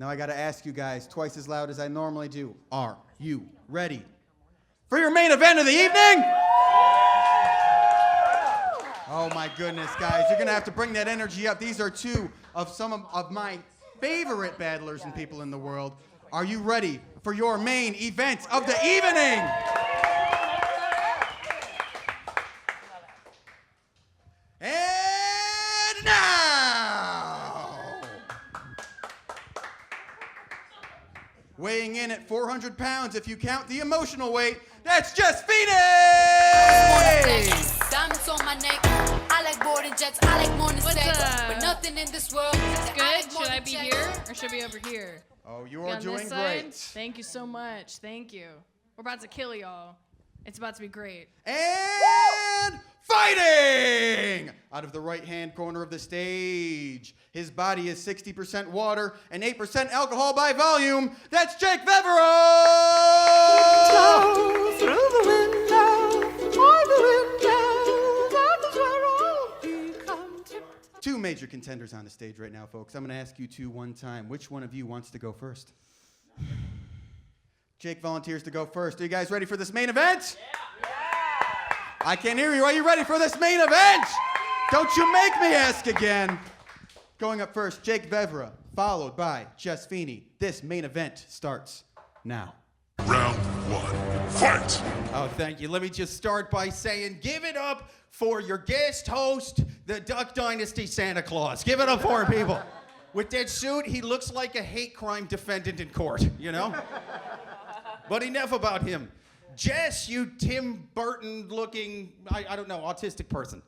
Now I gotta ask you guys twice as loud as I normally do. Are you ready for your main event of the evening? Oh my goodness, guys. You're gonna have to bring that energy up. These are two of some of my favorite battlers and people in the world. Are you ready for your main event of the evening? And now, weighing in at 400 pounds if you count the emotional weight, that's Jess Feeney! Diamonds on my neck. I like boarding jets. I like morning sex. But nothing in this world. That's good. Should I be here or should I be over here? Oh, you are doing Side? great. Thank you so much. Thank you. We're about to kill y'all. It's about to be great. And fighting! Out of the right-hand corner of the stage. His body is 60% water and 8% alcohol by volume. That's Jake Vevera! Through the window, all the windows, that is where all become tipped. Two major contenders on the stage right now, folks. I'm going to ask you two one time. Which one of you wants to go first? Jake volunteers to go first. Are you guys ready for this main event? Yeah. I can't hear you. Are you ready for this main event? Don't you make me ask again. Going up first, Jake Vevera, followed by Jess Feeney. This main event starts now. Round one, fight! Oh, thank you. Let me just start by saying, give it up for your guest host, the Duck Dynasty Santa Claus. Give it up for him, people. With that suit, he looks like a hate crime defendant in court, you know? But enough about him. Jess, you Tim Burton-looking, I don't know, autistic person.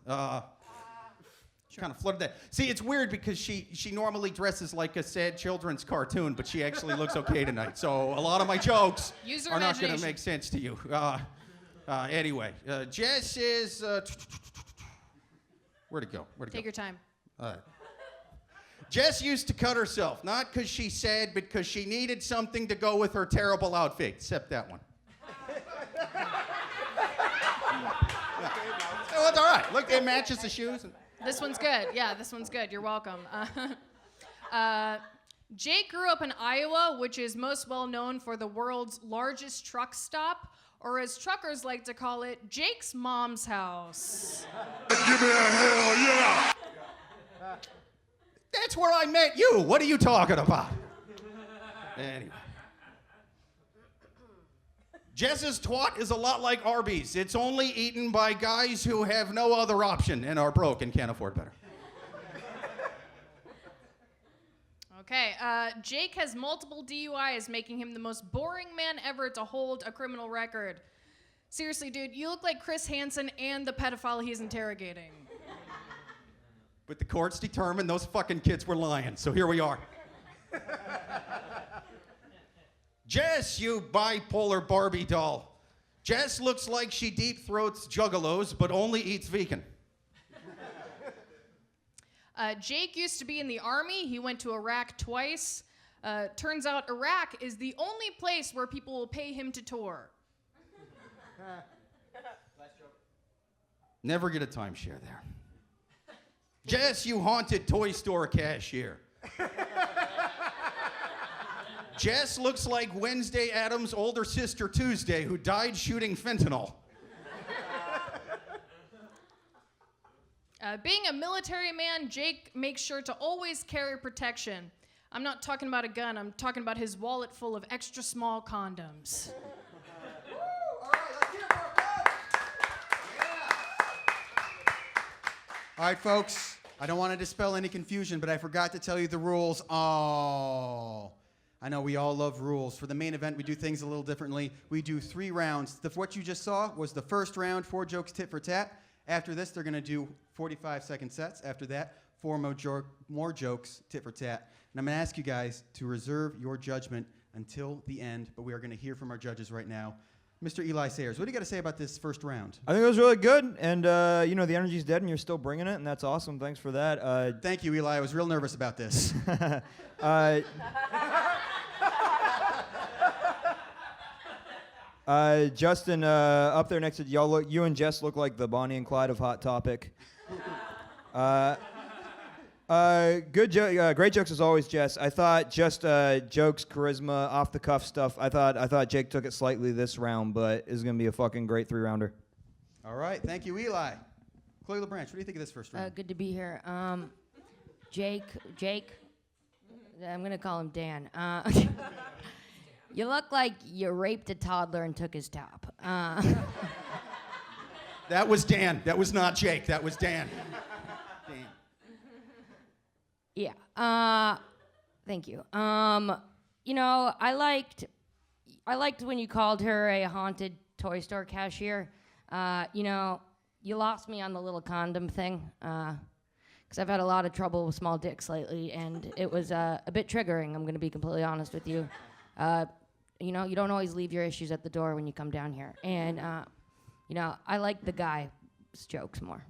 Kind of flooded that. See, it's weird because she normally dresses like a sad children's cartoon, but she actually looks okay tonight. So a lot of my jokes are not going to make sense to you. Anyway, Jess is... where'd it go? Take your time. Jess used to cut herself, not because she's sad, but because she needed something to go with her terrible outfit, except that one. So it's all right. Look, it matches the shoes. This one's good. Yeah, this one's good. You're welcome. Jake grew up in Iowa, which is most well known for the world's largest truck stop, or as truckers like to call it, Jake's mom's house. Give me a hell yeah! That's where I met you. What are you talking about? Anyway. Jess's twat is a lot like Arby's. It's only eaten by guys who have no other option and are broke and can't afford better. Okay, Jake has multiple DUIs, making him the most boring man ever to hold a criminal record. Seriously, dude, you look like Chris Hansen and the pedophile he's interrogating. But the courts determined those fucking kids were lying, so here we are. Jess, you bipolar Barbie doll. Jess looks like she deep throats juggalos, but only eats vegan. Jake used to be in the army. He went to Iraq twice. Turns out Iraq is the only place where people will pay him to tour. Never get a timeshare there. Jess, you haunted toy store cashier. Jess looks like Wednesday Addams' older sister Tuesday, who died shooting fentanyl. Being a military man, Jake makes sure to always carry protection. I'm not talking about a gun, I'm talking about his wallet full of extra small condoms. All right, folks, I don't want to dispel any confusion, but I forgot to tell you the rules. Oh, I know we all love rules. For the main event, we do things a little differently. We do 3 rounds. What you just saw was the first round, 4 jokes tit for tat. After this, they're going to do 45-second sets. After that, 4 more jokes tit for tat. And I'm going to ask you guys to reserve your judgment until the end, but we are going to hear from our judges right now. Mr. Eli Sairs, what do you got to say about this first round? I think it was really good, and you know, the energy's dead, and you're still bringing it, and that's awesome. Thanks for that. Thank you, Eli. I was real nervous about this. Justin, up there next to you and Jess look like the Bonnie and Clyde of Hot Topic. Good joke. Great jokes as always, Jess. I thought just jokes, charisma, off the cuff stuff. I thought Jake took it slightly this round, but it's gonna be a fucking great 3-rounder. All right, thank you, Eli. Chloe LaBranche, what do you think of this first round? Good to be here. Jake, I'm gonna call him Dan. You look like you raped a toddler and took his top. That was Dan. That was not Jake. That was Dan. Dan. Yeah. Thank you. You know, I liked when you called her a haunted toy store cashier. You know, you lost me on the little condom thing. Because I've had a lot of trouble with small dicks lately, and it was a bit triggering. I'm going to be completely honest with you. You know, you don't always leave your issues at the door when you come down here. And, you know, I like the guy's jokes more.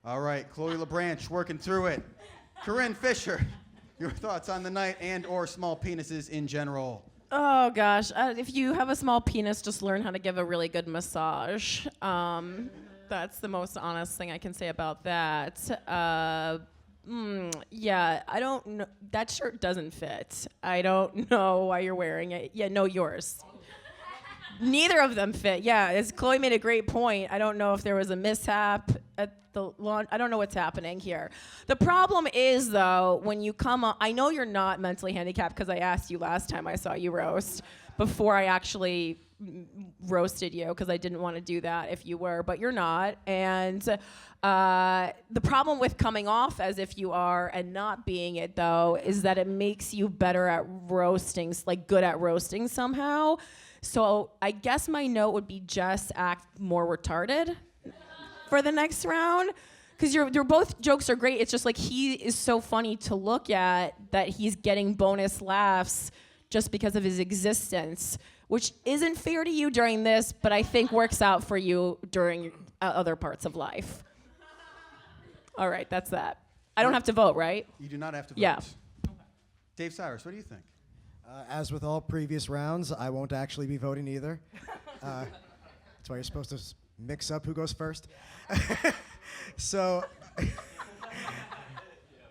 All right, Chloe LaBranche working through it. Corinne Fisher, your thoughts on the night and or small penises in general? Oh gosh, if you have a small penis, just learn how to give a really good massage. That's the most honest thing I can say about that. Yeah, I don't know. That shirt doesn't fit. I don't know why you're wearing it. Yeah, no, yours. Neither of them fit. Yeah, as Chloe made a great point. I don't know if there was a mishap at the launch. I don't know what's happening here. The problem is, though, when you come on, I know you're not mentally handicapped because I asked you last time I saw you roast before I actually roasted you because I didn't want to do that if you were, but you're not. And the problem with coming off as if you are and not being it, though, is that it makes you better at roasting, like good at roasting somehow. So I guess my note would be just act more retarded for the next round. Because your both jokes are great. It's just like he is so funny to look at that he's getting bonus laughs just because of his existence, which isn't fair to you during this, but I think works out for you during other parts of life. All right, that's that. I don't have to vote, right? You do not have to vote. Yeah. Dave Sirus, what do you think? As with all previous rounds, I won't actually be voting either. That's why you're supposed to mix up who goes first. So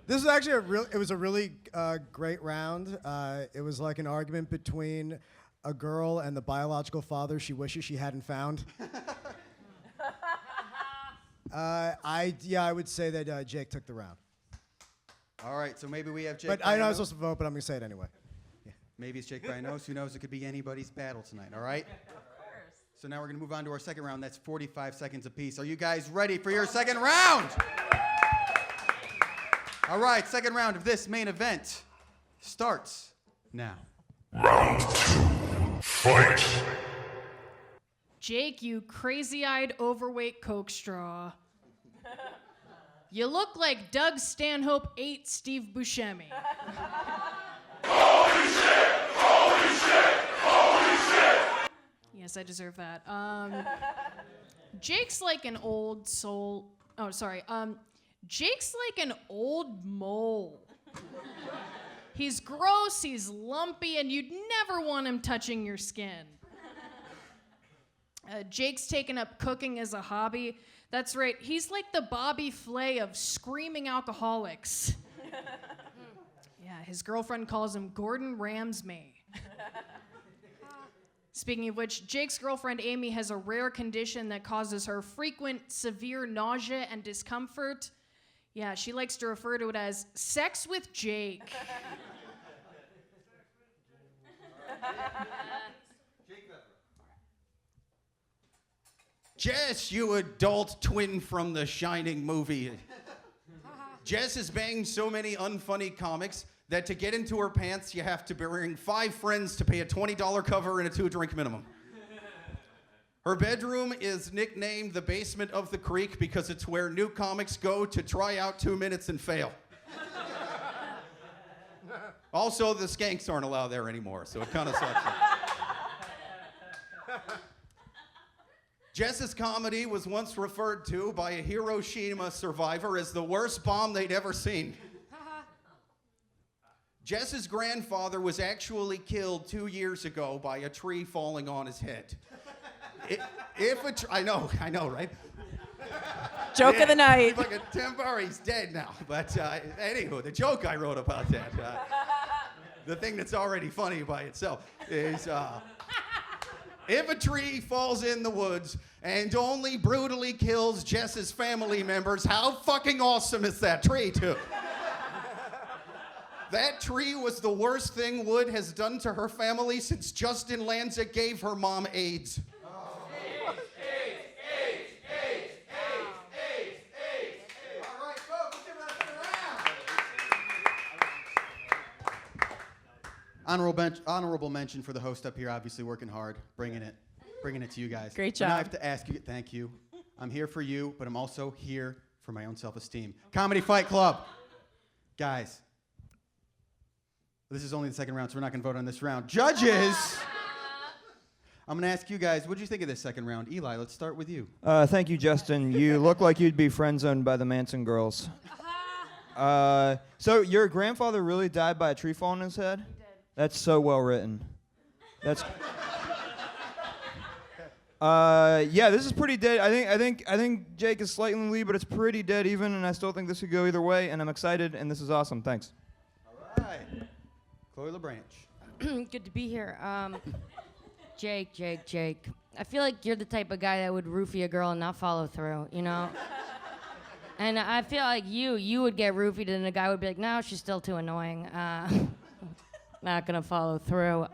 this was actually it was a really great round. It was like an argument between a girl and the biological father she wishes she hadn't found. I would say that Jake took the round. All right, so maybe we have Jake. But I know I was supposed to vote, but I'm gonna say it anyway. Maybe it's Jake Bryanos. Who knows? It could be anybody's battle tonight, all right? So now we're going to move on to our second round. That's 45 seconds apiece. Are you guys ready for your second round? All right, second round of this main event starts now. Round 2. Fight. Jake, you crazy-eyed, overweight Coke straw. You look like Doug Stanhope ate Steve Buscemi. Holy shit! Holy shit! Holy shit! Yes, I deserve that. Jake's like an old soul. Oh, sorry. Jake's like an old mole. He's gross, he's lumpy, and you'd never want him touching your skin. Jake's taken up cooking as a hobby. That's right, he's like the Bobby Flay of screaming alcoholics. Yeah, his girlfriend calls him Gordon Ramsay. Speaking of which, Jake's girlfriend Amy has a rare condition that causes her frequent severe nausea and discomfort. Yeah, she likes to refer to it as sex with Jake. Jess, you adult twin from the Shining movie. Jess is banging so many unfunny comics that to get into her pants, you have to bring 5 friends to pay a $20 cover and a 2-drink minimum. Her bedroom is nicknamed the basement of the creek because it's where new comics go to try out 2 minutes and fail. Also, the skanks aren't allowed there anymore, so it kind of sucks. Jess's comedy was once referred to by a Hiroshima survivor as the worst bomb they'd ever seen. Jess's grandfather was actually killed 2 years ago by a tree falling on his head. I know, right? Joke of the night. Fucking Tim Burry's dead now. But anywho, the joke I wrote about that, the thing that's already funny by itself, is if a tree falls in the woods and only brutally kills Jess's family members, how fucking awesome is that tree, too? That tree was the worst thing Wood has done to her family since Justin Lanza gave her mom AIDS. Honorable mention for the host up here, obviously working hard, bringing it to you guys. Great But job. now I have to ask you, thank you. I'm here for you, but I'm also here for my own self-esteem. Comedy Fight Club. Guys, this is only the second round, so we're not going to vote on this round. Judges, I'm going to ask you guys, what did you think of this second round? Eli, let's start with you. Thank you, Justin. You look like you'd be friend-zoned by the Manson girls. So your grandfather really died by a tree falling on his head? He did. That's so well written. That's. Yeah, this is pretty dead. I think Jake is slightly in the lead, but it's pretty dead even, and I still think this could go either way, and I'm excited, and this is awesome. Thanks. All right. Chloe LaBranche. Good to be here. Jake. I feel like you're the type of guy that would roofie a girl and not follow through, you know? And I feel like you would get roofied and the guy would be like, no, she's still too annoying. Not gonna follow through.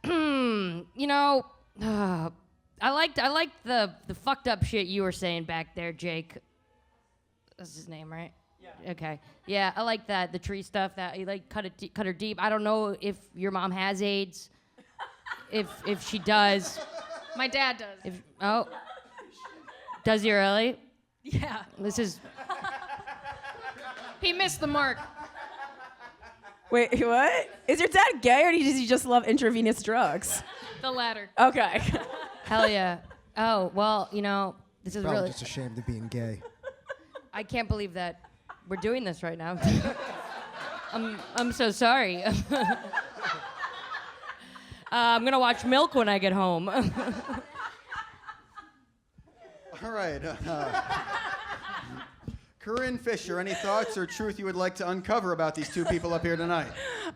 You know, I liked the fucked up shit you were saying back there, Jake. That's his name, right? Yeah. Okay. Yeah, I like that. The tree stuff. That you like cut her deep. I don't know if your mom has AIDS. If she does. My dad does. Does he really? Yeah. This is. He missed the mark. Wait, what? Is your dad gay or does he just love intravenous drugs? The latter. Okay. Hell yeah. Oh, well, you know, this is Probably really. just ashamed of being gay. I can't believe that we're doing this right now. I'm so sorry. I'm gonna watch Milk when I get home. All right. Corinne Fisher, any thoughts or truth you would like to uncover about these two people up here tonight?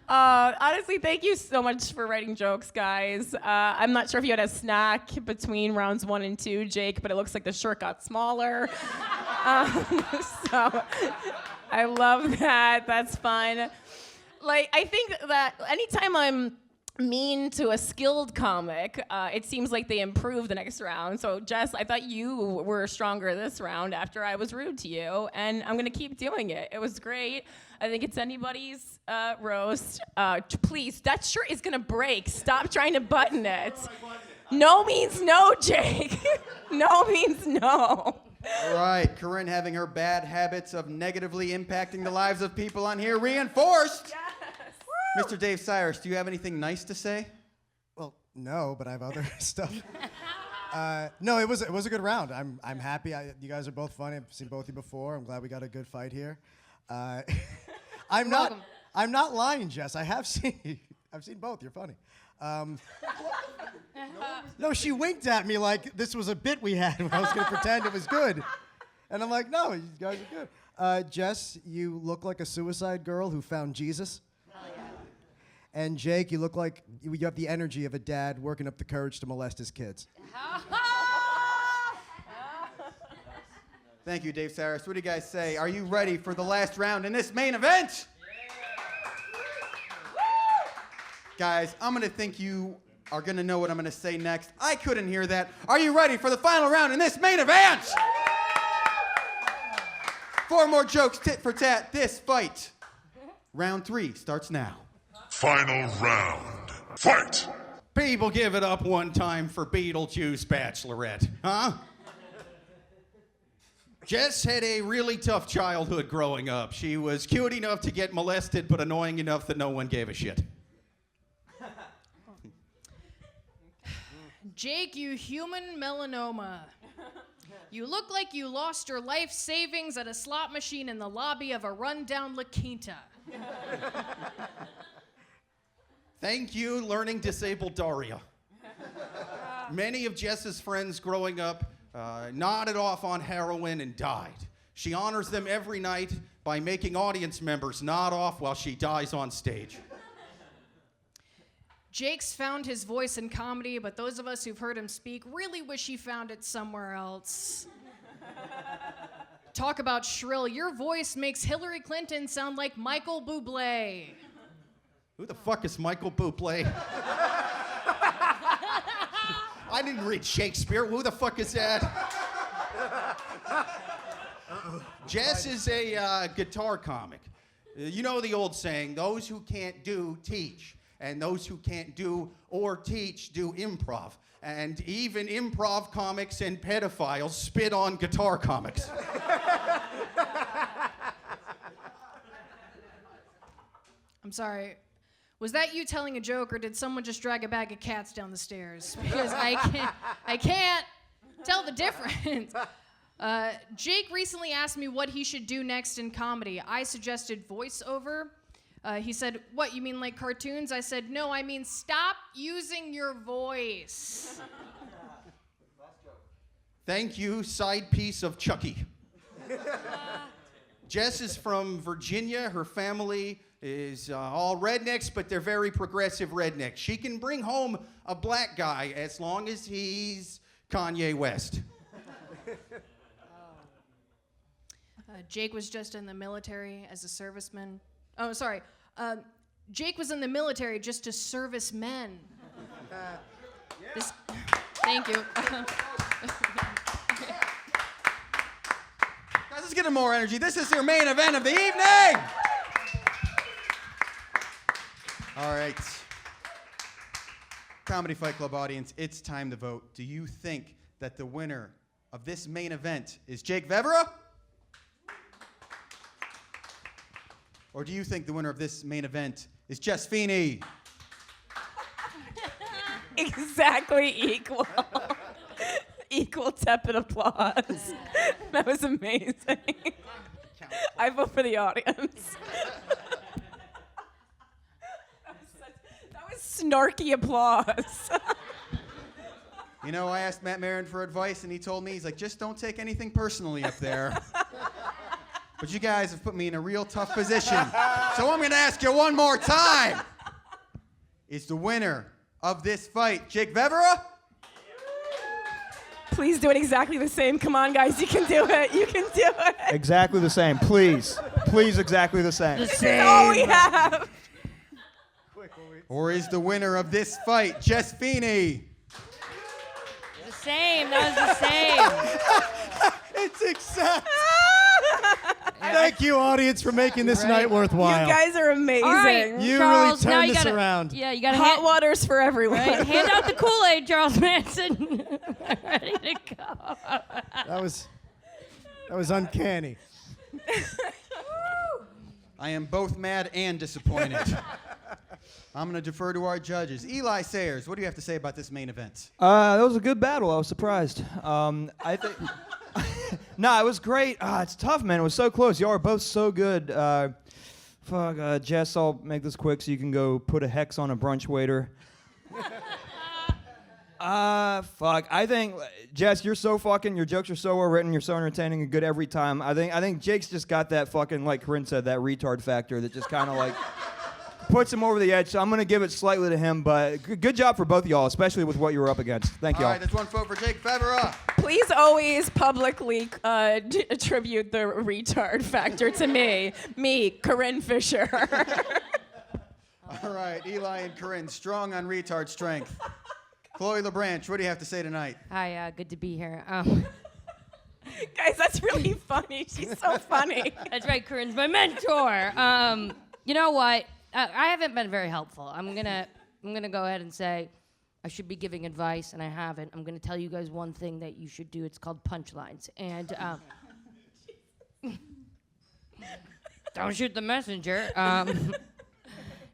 Honestly, thank you so much for writing jokes, guys. I'm not sure if you had a snack between rounds 1 and 2, Jake, but it looks like the shirt got smaller. So I love that. That's fun. Like, I think that anytime I'm mean to a skilled comic, it seems like they improve the next round. So Jess, I thought you were stronger this round after I was rude to you, and I'm gonna keep doing it. It was great. I think it's anybody's roast. Please, that shirt is gonna break. Stop trying to button it. No means no, Jake. No means no. All right, Corinne having her bad habits of negatively impacting the lives of people on here reinforced. Yes. Mr. Dave Sairs, do you have anything nice to say? Well, no, but I have other stuff. No, it was a good round. I'm happy. You guys are both funny. I've seen both of you before. I'm glad we got a good fight here. I'm not lying, Jess. I have seen you. I've seen both. You're funny. No, she winked at me like this was a bit we had when I was going to pretend it was good. And I'm like, no, you guys are good. Jess, you look like a suicide girl who found Jesus. Hell yeah. And Jake, you look like you have the energy of a dad working up the courage to molest his kids. Thank you, Dave Sairs. What do you guys say? Are you ready for the last round in this main event? Guys, I'm going to think you are going to know what I'm going to say next. I couldn't hear that. Are you ready for the final round in this main event? 4 more jokes, tit for tat, this fight. Round 3 starts now. Final round. Fight! People give it up one time for Beetlejuice Bachelorette, huh? Jess had a really tough childhood growing up. She was cute enough to get molested, but annoying enough that no one gave a shit. Jake, you human melanoma. You look like you lost your life savings at a slot machine in the lobby of a rundown La Quinta. Thank you, learning disabled Daria. Many of Jess's friends growing up nodded off on heroin and died. She honors them every night by making audience members nod off while she dies on stage. Jake's found his voice in comedy, but those of us who've heard him speak really wish he found it somewhere else. Talk about shrill. Your voice makes Hillary Clinton sound like Michael Bublé. Who the fuck is Michael Bublé? I didn't read Shakespeare. Who the fuck is that? Jess is a guitar comic. You know the old saying, those who can't do, teach. And those who can't do or teach do improv. And even improv comics and pedophiles spit on guitar comics. I'm sorry. Was that you telling a joke, or did someone just drag a bag of cats down the stairs? Because I can't tell the difference. Jake recently asked me what he should do next in comedy. I suggested voiceover. He said, "What, you mean like cartoons?" I said, "No, I mean stop using your voice." Thank you, side piece of Chucky. Jess is from Virginia. Her family is all rednecks, but they're very progressive rednecks. She can bring home a black guy as long as he's Kanye West. Jake was just in the military as a serviceman. Oh, sorry. Jake was in the military just to service men. Thank you. Guys, let's get him more energy. This is your main event of the evening. All right. Comedy Fight Club audience, it's time to vote. Do you think that the winner of this main event is Jake Vevera? Or do you think the winner of this main event is Jess Feeney? Exactly equal. Equal tepid applause. That was amazing. I vote for the audience. That was snarky applause. You know, I asked Matt Maran for advice, and he told me, he's like, just don't take anything personally up there. But you guys have put me in a real tough position. So I'm going to ask you one more time. Is the winner of this fight Jake Vevera? Please do it exactly the same. Come on, guys. You can do it. You can do it. Exactly the same. Please. Please, exactly the same. This is all we have. Or is the winner of this fight Jess Feeney? The same. That was the same. It's exact. Thank you, audience, for making this night worthwhile. You guys are amazing. All right, You Charles, really now turned you this gotta, around. Yeah, you got to Hot waters for everyone. Right? Hand out the Kool-Aid, Charles Manson. Ready to go. That was uncanny. I am both mad and disappointed. I'm going to defer to our judges. Eli Sairs, what do you have to say about this main event? That was a good battle. I was surprised. I think. No, it was great. It's tough, man. It was so close. Y'all are both so good. Jess, I'll make this quick so you can go put a hex on a brunch waiter. I think, Jess, you're so fucking, your jokes are so well written, you're so entertaining and good every time. I think Jake's just got that fucking, like Corinne said, that retard factor that just kind of like puts him over the edge. So I'm going to give it slightly to him, but good job for both of y'all, especially with what you were up against. Thank y'all. All right, that's one vote for Jake Vevera. Please always publicly attribute the retard factor to me, Corinne Fisher. All right, Eli and Corinne, strong on retard strength. Chloe LaBranche, what do you have to say tonight? Hi, good to be here. Guys, that's really funny. She's so funny. That's right, Corinne's my mentor. You know what? I haven't been very helpful. I'm gonna go ahead and say I should be giving advice, and I haven't. I'm gonna tell you guys one thing that you should do. It's called punchlines, and don't shoot the messenger.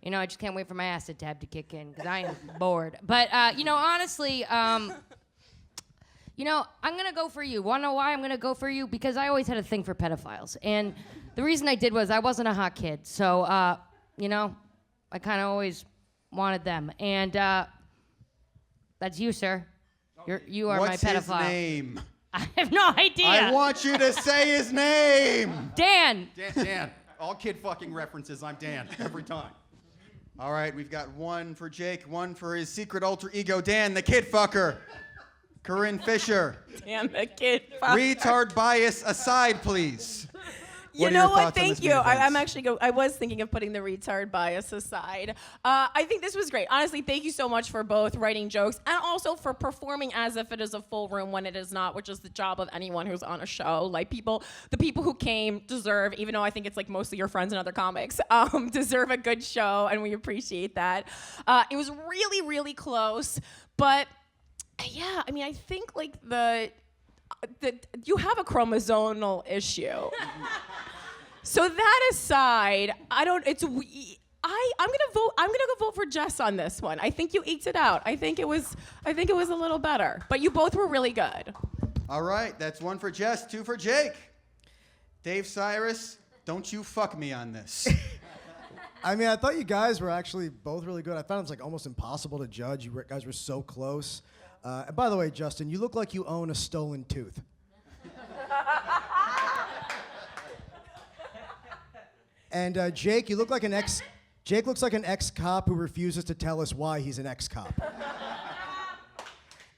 You know, I just can't wait for my acid tab to kick in because I am bored. But you know, honestly, you know, I'm gonna go for you. Wanna know why I'm gonna go for you? Because I always had a thing for pedophiles, and the reason I did was I wasn't a hot kid, so you know, I kind of always wanted them, and that's you, sir. You are What's my pedophile. his name? I have no idea. I want you to say his name. Dan. Dan. All kid fucking references. I'm Dan every time. All right, we've got one for Jake, one for his secret alter ego, Dan, the kid fucker. Corinne Fisher. Damn the kid. Fuck. Retard bias aside, please. You What are know your what? thoughts on Thank this you. main event? I'm actually I was thinking of putting the retard bias aside. I think this was great. Honestly, thank you so much for both writing jokes and also for performing as if it is a full room when it is not, which is the job of anyone who's on a show. Like the people who came deserve, even though I think it's like mostly your friends and other comics, deserve a good show, and we appreciate that. It was really, really close, but yeah, I mean, I think like you have a chromosomal issue. So that aside, I'm gonna go vote for Jess on this one. I think you eked it out. I think it was a little better, but you both were really good. All right, that's one for Jess, two for Jake. Dave Sirus, don't you fuck me on this. I mean, I thought you guys were actually both really good. I found it was like almost impossible to judge. You guys were so close. And by the way, Justin, you look like you own a stolen tooth. And Jake, you look like Jake looks like an ex-cop who refuses to tell us why he's an ex-cop.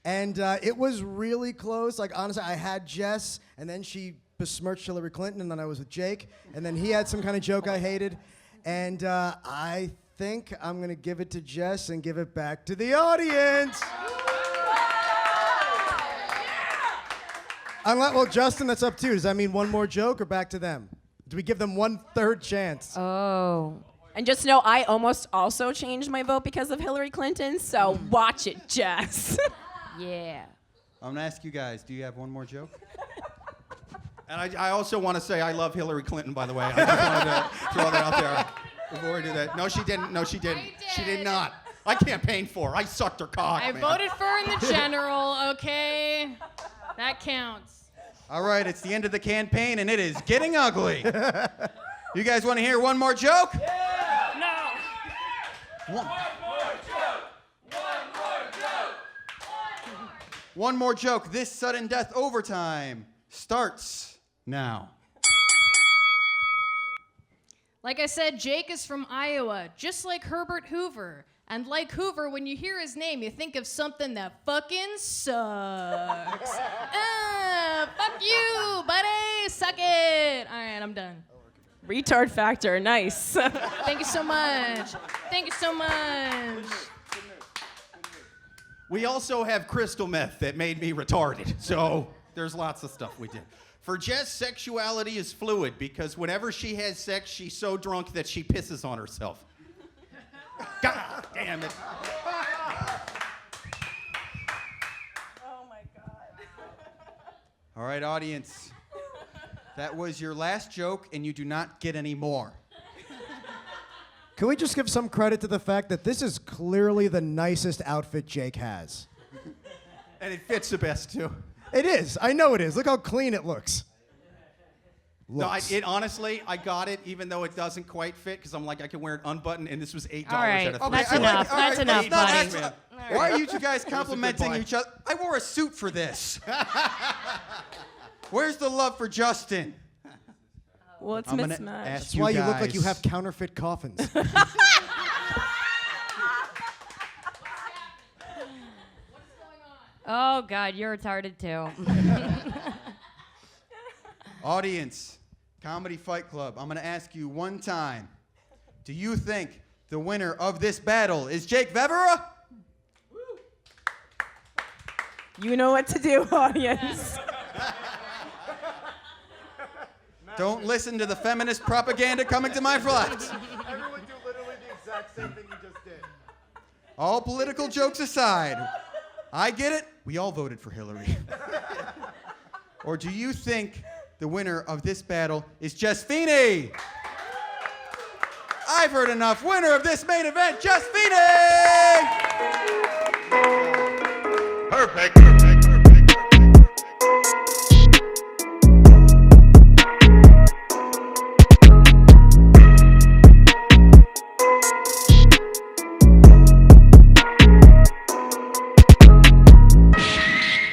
And it was really close. Like, honestly, I had Jess, and then she besmirched Hillary Clinton, and then I was with Jake, and then he had some kind of joke I hated. And I think I'm going to give it to Jess and give it back to the audience. Well, Justin, that's up to you. Does that mean one more joke or back to them? Do we give them 1/3 chance? Oh. And just know I almost also changed my vote because of Hillary Clinton, so watch it, Jess. Yeah. I'm gonna ask you guys, do you have one more joke? And I also want to say I love Hillary Clinton, by the way. I just wanted to throw that out there before we do that. No, she didn't. No, she didn't. She did not. I campaigned for her. I sucked her cock, I man. voted for her in the general, okay? That counts. All right, it's the end of the campaign, and it is getting ugly. You guys want to hear one more joke? No. One more joke! One more joke! One more joke. This sudden death overtime starts now. Like I said, Jake is from Iowa, just like Herbert Hoover. And like Hoover, when you hear his name, you think of something that fucking sucks. Fuck you, buddy. Suck it. All right, I'm done. Retard factor, nice. Thank you so much. Thank you so much. We also have crystal meth that made me retarded. So there's lots of stuff we did. For Jess, sexuality is fluid because whenever she has sex, she's so drunk that she pisses on herself. God damn it. Oh my God. All right, audience. That was your last joke, and you do not get any more. Can we just give some credit to the fact that this is clearly the nicest outfit Jake has? And it fits the best, too. It is. I know it is. Look how clean it looks. No, honestly, I got it, even though it doesn't quite fit, because I'm like, I can wear it unbuttoned, and this was $8 All right, at a thrift that's store. enough. That's enough, not buddy. actually- Why are you two guys complimenting buy. each other? I wore a suit for this. Where's the love for Justin? Well, it's I'm gonna mismatched. ask That's why you look like you guys- have counterfeit coffins. Oh, God, you're retarded too. Audience, Comedy Fight Club, I'm going to ask you one time. Do you think the winner of this battle is Jake Vevera? You know what to do, audience. Don't listen to the feminist propaganda coming to my flat. Everyone do literally the exact same thing you just did. All political jokes aside, I get it. We all voted for Hillary. Or do you think the winner of this battle is Jess Feeney? I've heard enough. Winner of this main event, Jess Feeney! Perfect.